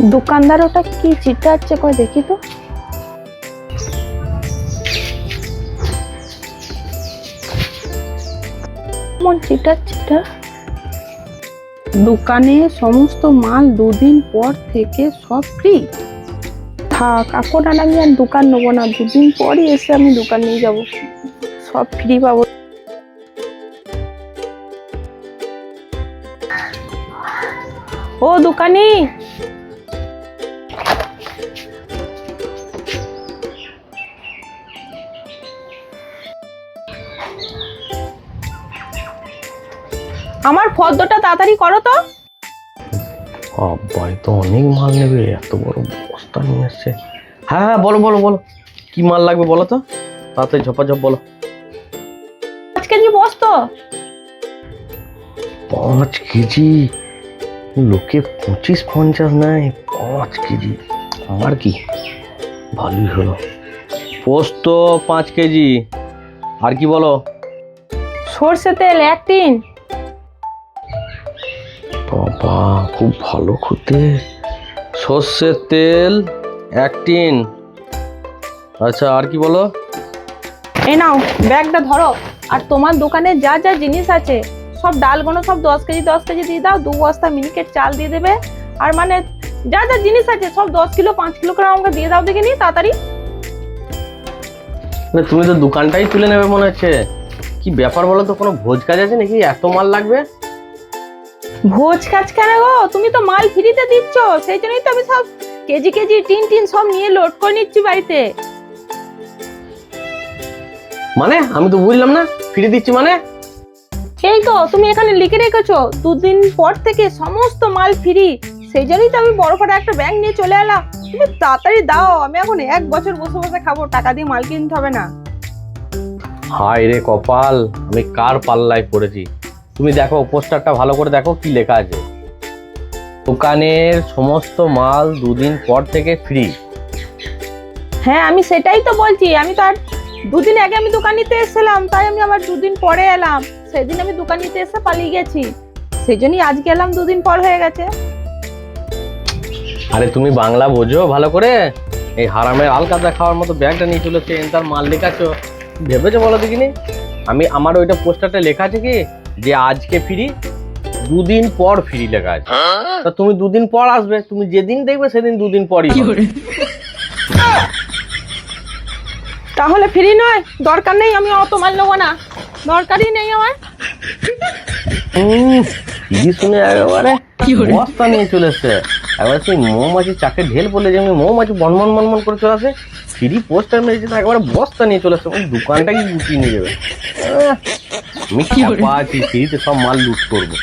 দোকানদার ওটা কি চিটাচ্ছে কই দেখি তো। কেমন চিটাচ্ছে এটা? দোকানে সমস্ত মাল দুদিন পর থেকে সব ফ্রি। থাক, এখন আর আমি আর দোকান নেবো না, দুদিন পরই এসে আমি দোকান নিয়ে যাবো, সব ফ্রি পাবো। ও দোকানি, আমার ফর্দটা তাড়াতাড়ি করো তো। বাড়ি তো অনেক মাল নেবে, এত বড় বস্তা নিয়ে এসছে। হ্যাঁ হ্যাঁ, বলো বলো বলো, কি মাল লাগবে বলো তো, তাড়াতাড়ি ঝপাঝপ বলো। 5 কেজি বস্তা। 5 কেজি? লোকে 25-50 নেয়, 5 কেজি আমার কি, ভালোই হলো। পোস্ত 5 কেজি, আর কি বলো? সরষে তেল 1 টিন। বাবা খুব ভালো খেতে। সর্ষের তেল 1 টিন। আচ্ছা, আর কি বলো? এই নাও ব্যাগটা ধরো, আর তোমার দোকানে যা যা জিনিস আছে সব ডালগুলো সব 10 কেজি 10 কেজি দিয়ে দাও। 2 বস্তা মিনিকেট চাল দিয়ে দেবে, আর মানে যা যা জিনিস আছে সব 10 কিলো 5 কিলো করে আমাকে দিয়ে দাও দেখে নি তাড়াতাড়ি। তুমি তো দোকানটাই তুলে নেবে মনে হচ্ছে। কি ব্যাপার বলো তো, কোনো ভোজ কাজ আছে নাকি এত মাল লাগবে? ভোজ কাজ কেন গো, তুমি তো মাল ফ্রিতে দিচ্ছ, সেই জন্যই তো আমি সব কেজি কেজি টিন টিন সব নিয়ে লোড করে নিচ্ছি বাড়িতে। মানে আমি তো বুঝলাম না, ফ্রি দিচ্ছি মানে? এই তো তুমি এখানে লিখে রেখেছো 2 দিন পর থেকে সমস্ত মাল ফ্রি, সেই জন্যই তো আমি বড় করে একটা ব্যাগ নিয়ে চলে এলাম। তুমি তাড়াতাড়ি দাও, আমি এখন 1 বছর বসে বসে খাবো, টাকা দিয়ে মাল কিনতে হবে না। হায় রে কপাল, আমি কার পাল্লায় পড়েছি। তুমি দেখো পোস্টারটা ভালো করে দেখো, কি লেখা আছে। দোকানের সমস্ত মাল 2 দিন পর থেকে ফ্রি। হ্যাঁ আমি সেটাই তো বলছি, আমি তো আর 2 দিন আগে আমি দোকান নিতে এসেছিলাম, তাই আমি আবার 2 দিন পরে এলাম। সেদিন আমি দোকান নিতে এসে পালিয়ে গেছি, সেই জন্যই আজকে এলাম, 2 দিন পর হয়ে গেছে। আরে তুমি বাংলা বোঝো ভালো করে? এই হারামের আলকাদা খাওয়ার মতো ব্যাগটা নিয়ে চলেছে, তার মাল লেখাছো, ভেবেছো বলো দেখিনি? আমার ওইটা পোস্টারটা লেখা আছে কি যে আজকে ফ্রি, 2 দিন পর ফ্রি লেখা আছে। তা তুমি 2 দিন পর আসবে, তুমি যেদিন দেখবে সেদিন 2 দিন পরই হবে। তাহলে ফ্রি নয়, দরকার নেই, আমি অত মাল নেবো না, দরকারই নেই আমার। ফ্রি শুনে একেবারে বস্তা নিয়ে চলে এসছে। একবার সেই মৌমাছি চাকে ঢেল বলে যে আমি মৌমাছি বনমন মনমন করে চলে আসে, ফ্রি পোস্টার মেরেছে, একেবারে বস্তা নিয়ে চলে আসছে। ওই দোকানটা কি গুটিয়ে নিয়ে যাবে। আমি কি আছি, ফ্রিতে সব মাল লুট করবো।